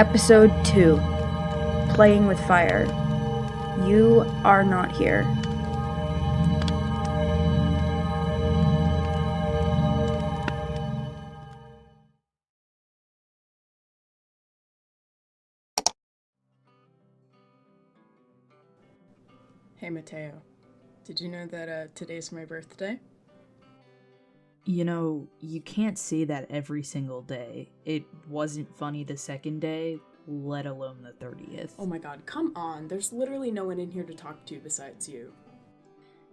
Episode 2. Playing with Fire. You are not here. Hey Matteo, did you know that today's my birthday? You know, you can't say that every single day. It wasn't funny the second day, let alone the 30th. Oh my god, come on, there's literally no one in here to talk to besides you.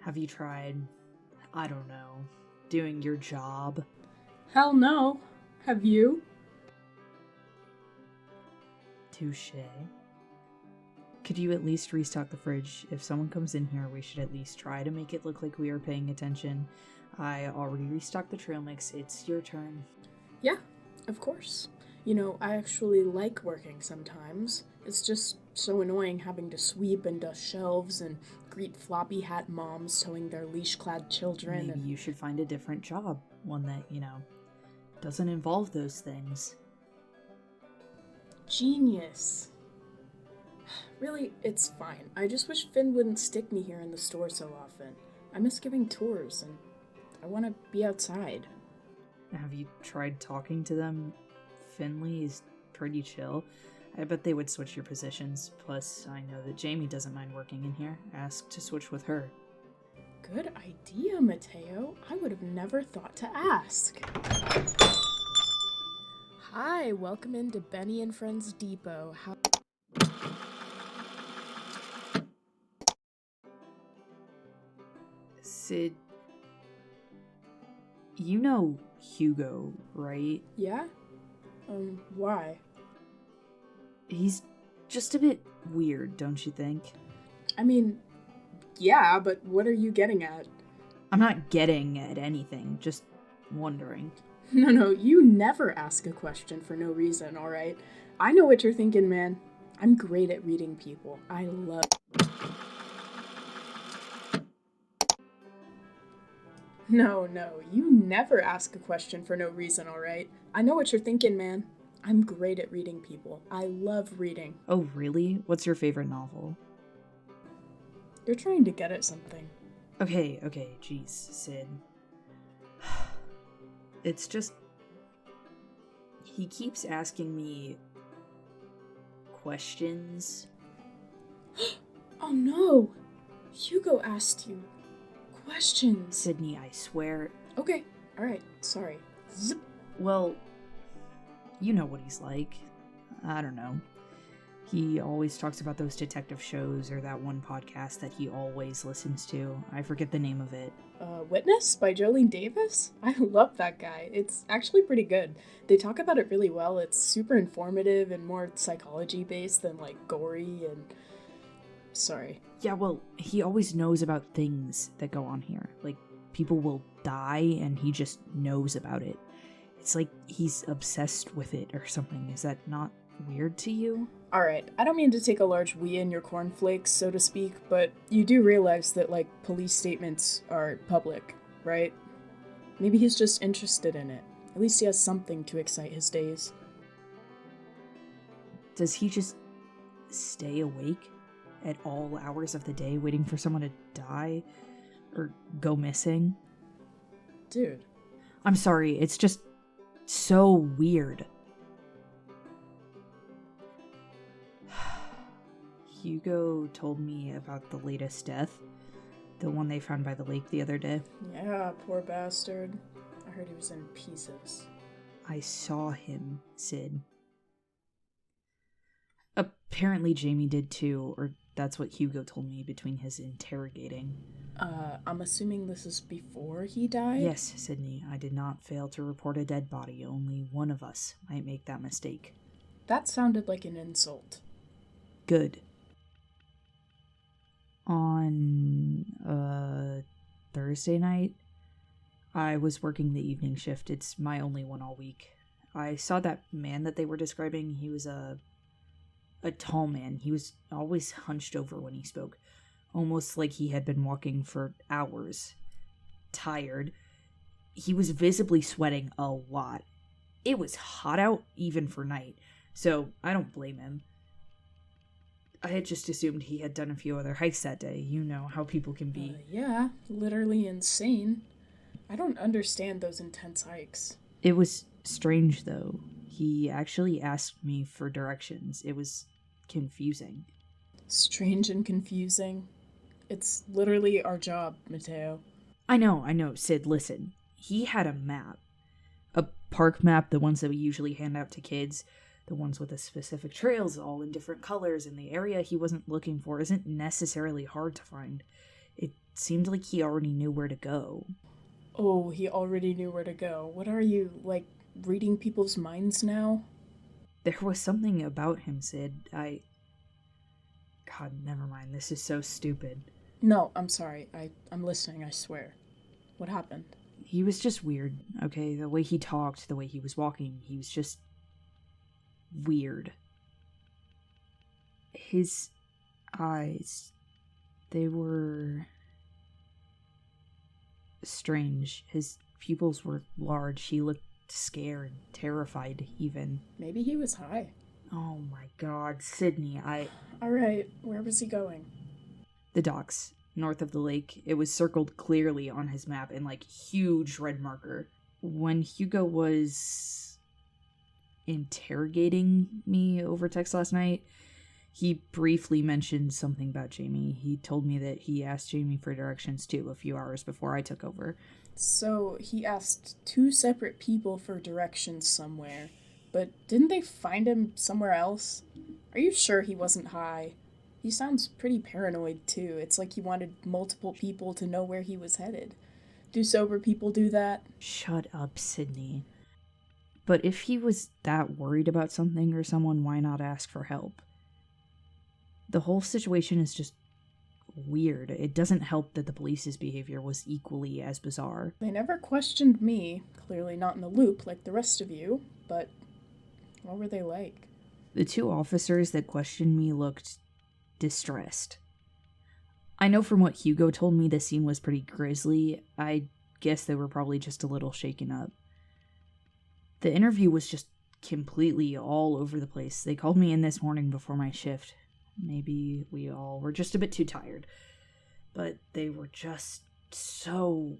Have you tried, I don't know, doing your job? Hell no. Have you? Touche. Could you at least restock the fridge? If someone comes in here, we should at least try to make it look like we are paying attention. I already restocked the trail mix. It's your turn. Yeah, of course. You know, I actually like working sometimes. It's just so annoying having to sweep and dust shelves and greet floppy hat moms towing their leash-clad children. Maybe you should find a different job. One that, doesn't involve those things. Genius. Really, it's fine. I just wish Finn wouldn't stick me here in the store so often. I miss giving tours, and I want to be outside. Have you tried talking to them? Finley is pretty chill. I bet they would switch your positions. Plus, I know that Jamie doesn't mind working in here. Ask to switch with her. Good idea, Matteo. I would have never thought to ask. Hi, welcome into Benny and Friends Depot. Sid, you know Hugo, right? Yeah? Why? He's just a bit weird, don't you think? I mean, yeah, but what are you getting at? I'm not getting at anything, just wondering. No, you never ask a question for no reason, alright? I know what you're thinking, man. I'm great at reading people. I love... No, you never ask a question for no reason, alright? I know what you're thinking, man. I'm great at reading people. I love reading. Oh, really? What's your favorite novel? You're trying to get at something. Okay, jeez, Sid. It's just... he keeps asking me... questions. Oh no! Hugo asked you questions. Sydney, I swear... Okay, alright, sorry. Zip. Well, you know what he's like. I don't know. He always talks about those detective shows or that one podcast that he always listens to. I forget the name of it. Witness by Jolene Davis? I love that guy. It's actually pretty good. They talk about it really well. It's super informative and more psychology-based than, gory and... Sorry. Yeah, well, he always knows about things that go on here. Like, people will die and he just knows about it. It's like he's obsessed with it or something. Is that not weird to you? Alright, I don't mean to take a large wee in your cornflakes, so to speak, but you do realize that, police statements are public, right? Maybe he's just interested in it. At least he has something to excite his days. Does he just stay awake at all hours of the day waiting for someone to die or go missing? Dude. I'm sorry, it's just so weird. Hugo told me about the latest death, the one they found by the lake the other day. Yeah, poor bastard. I heard he was in pieces. I saw him, Sid. Apparently Jamie did too, or that's what Hugo told me between his interrogating. I'm assuming this is before he died? Yes, Sydney, I did not fail to report a dead body. Only one of us might make that mistake. That sounded like an insult. Good. On Thursday night, I was working the evening shift. It's my only one all week. I saw that man that they were describing. He was a tall man. He was always hunched over when he spoke, almost like he had been walking for hours. Tired. He was visibly sweating a lot. It was hot out, even for night. So I don't blame him. I had just assumed he had done a few other hikes that day. You know how people can be. Yeah, literally insane. I don't understand those intense hikes. It was strange, though. He actually asked me for directions. It was confusing. Strange and confusing. It's literally our job, Matteo. I know, Sid, listen. He had a map. A park map, the ones that we usually hand out to kids. The ones with the specific trails all in different colors, and the area he wasn't looking for isn't necessarily hard to find. It seemed like he already knew where to go. Oh, he already knew where to go. What are you, like, reading people's minds now? There was something about him, Sid. God, never mind. This is so stupid. No, I'm sorry. I'm listening, I swear. What happened? He was just weird, okay? The way he talked, the way he was walking, he was just weird. His eyes, they were strange. His pupils were large. He looked scared, terrified, even. Maybe he was high. Oh my god, Sydney, Alright, where was he going? The docks, north of the lake. It was circled clearly on his map in, like, huge red marker. When Hugo was interrogating me over text last night, he briefly mentioned something about Jamie. He told me that he asked Jamie for directions too a few hours before I took over. So he asked 2 separate people for directions somewhere, but didn't they find him somewhere else? Are you sure he wasn't high? He sounds pretty paranoid too. It's like he wanted multiple people to know where he was headed. Do sober people do that? Shut up, Sydney. But if he was that worried about something or someone, why not ask for help? The whole situation is just weird. It doesn't help that the police's behavior was equally as bizarre. They never questioned me, clearly not in the loop like the rest of you, but what were they like? The 2 officers that questioned me looked distressed. I know from what Hugo told me the scene was pretty grisly. I guess they were probably just a little shaken up. The interview was just completely all over the place. They called me in this morning before my shift. Maybe we all were just a bit too tired. But they were just so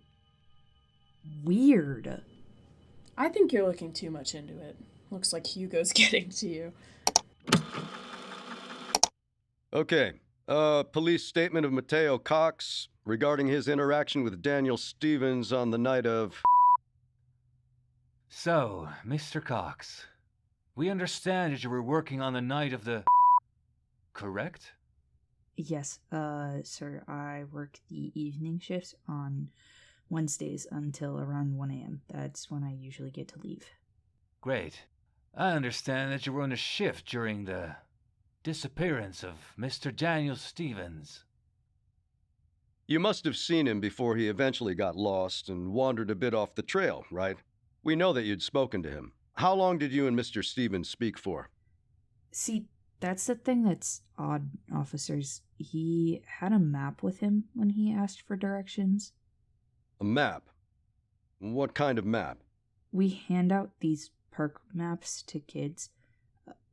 weird. I think you're looking too much into it. Looks like Hugo's getting to you. Okay. Police statement of Matteo Cox regarding his interaction with Daniel Stevens on the night of... So, Mr. Cox, we understand that you were working on the night of the... correct? Yes, sir, I work the evening shifts on Wednesdays until around 1 a.m. That's when I usually get to leave. Great. I understand that you were on a shift during the disappearance of Mr. Daniel Stevens. You must have seen him before he eventually got lost and wandered a bit off the trail, right? We know that you'd spoken to him. How long did you and Mr. Stevens speak for? See, that's the thing that's odd, officers. He had a map with him when he asked for directions. A map? What kind of map? We hand out these park maps to kids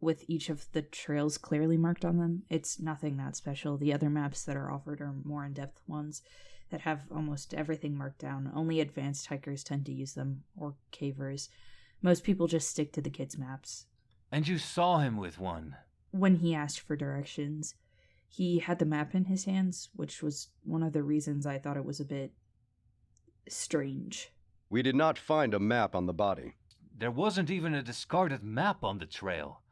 with each of the trails clearly marked on them. It's nothing that special. The other maps that are offered are more in-depth ones that have almost everything marked down. Only advanced hikers tend to use them, or cavers. Most people just stick to the kids' maps. And you saw him with one? When he asked for directions, he had the map in his hands, which was one of the reasons I thought it was a bit strange. We did not find a map on the body. There wasn't even a discarded map on the trail,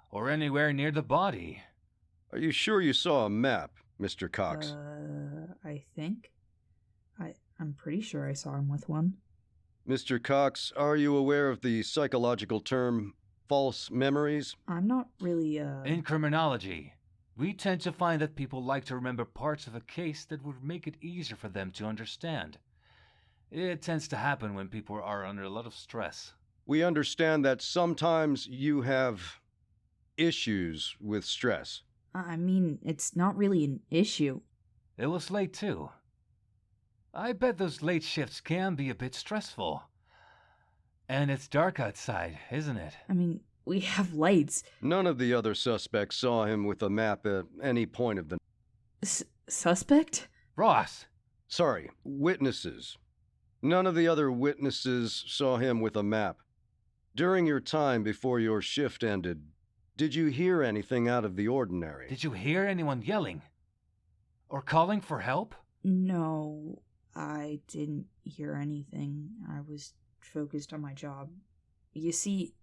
or anywhere near the body. Are you sure you saw a map, Mr. Cox? I think. I'm pretty sure I saw him with one. Mr. Cox, are you aware of the psychological term false memories? I'm not really, In criminology, we tend to find that people like to remember parts of a case that would make it easier for them to understand. It tends to happen when people are under a lot of stress. We understand that sometimes you have issues with stress. I mean, it's not really an issue. It was late too. I bet those late shifts can be a bit stressful. And it's dark outside, isn't it? I mean, We have lights. None of the other suspects saw him with a map at any point of the... Suspect? Ross! Sorry, witnesses. None of the other witnesses saw him with a map. During your time before your shift ended, did you hear anything out of the ordinary? Did you hear anyone yelling? Or calling for help? No, I didn't hear anything. I was focused on my job. You see...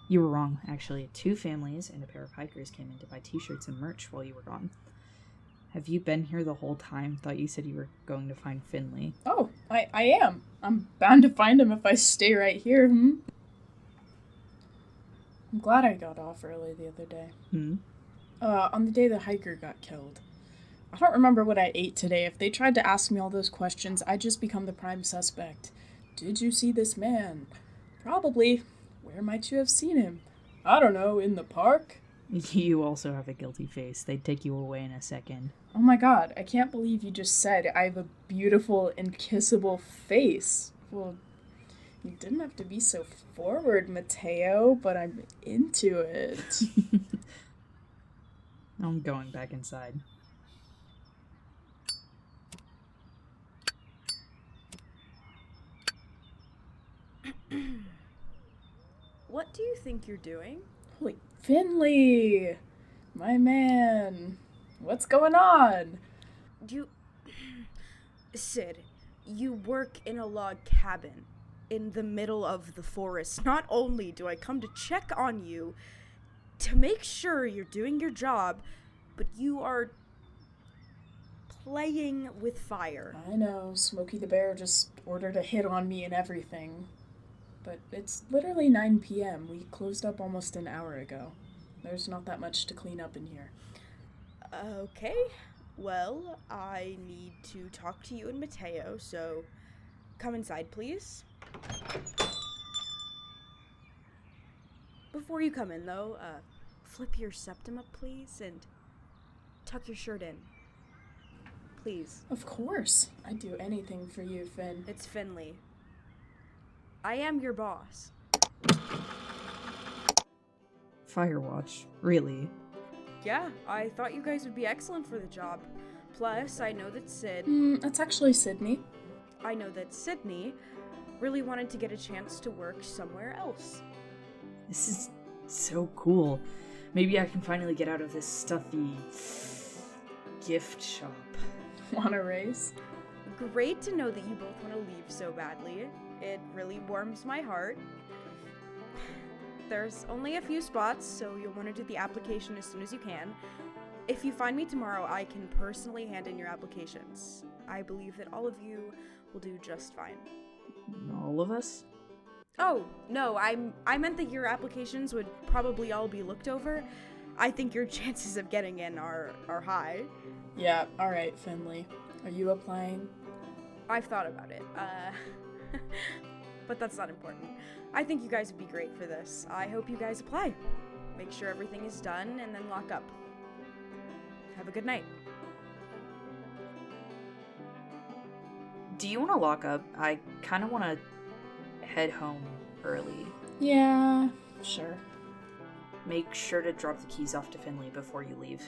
You were wrong, actually. 2 families and a pair of hikers came in to buy t-shirts and merch while you were gone. Have you been here the whole time? Thought you said you were going to find Finley. Oh, I am. I'm bound to find him if I stay right here, I'm glad I got off early the other day. On the day the hiker got killed. I don't remember what I ate today. If they tried to ask me all those questions, I'd just become the prime suspect. Did you see this man? Probably. Where might you have seen him? I don't know, in the park? You also have a guilty face. They'd take you away in a second. Oh my god, I can't believe you just said I have a beautiful and kissable face. Well, you didn't have to be so forward, Matteo, but I'm into it. I'm going back inside. What do you think you're doing? Holy Finley! My man. What's going on? Sid, you work in a log cabin in the middle of the forest. Not only do I come to check on you to make sure you're doing your job, but you are playing with fire. I know, Smokey the Bear just ordered a hit on me and everything. But it's literally 9 p.m. We closed up almost an hour ago. There's not that much to clean up in here. Okay, well, I need to talk to you and Matteo, so come inside, please. Before you come in, though, flip your septum up, please, and tuck your shirt in. Please. Of course. I'd do anything for you, Finn. It's Finley. I am your boss. Firewatch, really? Yeah, I thought you guys would be excellent for the job. Plus, I know that That's actually Sydney. I know that Sydney really wanted to get a chance to work somewhere else. This is so cool. Maybe I can finally get out of this stuffy gift shop. Want a raise? Great to know that you both want to leave so badly. It really warms my heart. There's only a few spots, so you'll want to do the application as soon as you can. If you find me tomorrow, I can personally hand in your applications. I believe that all of you will do just fine. All of us? Oh, no, I meant that your applications would probably all be looked over. I think your chances of getting in are high. Yeah, alright, Finley. Are you applying? I've thought about it, but that's not important. I think you guys would be great for this. I hope you guys apply. Make sure everything is done, and then lock up. Have a good night. Do you want to lock up? I kind of want to head home early. Yeah, sure. Make sure to drop the keys off to Finley before you leave.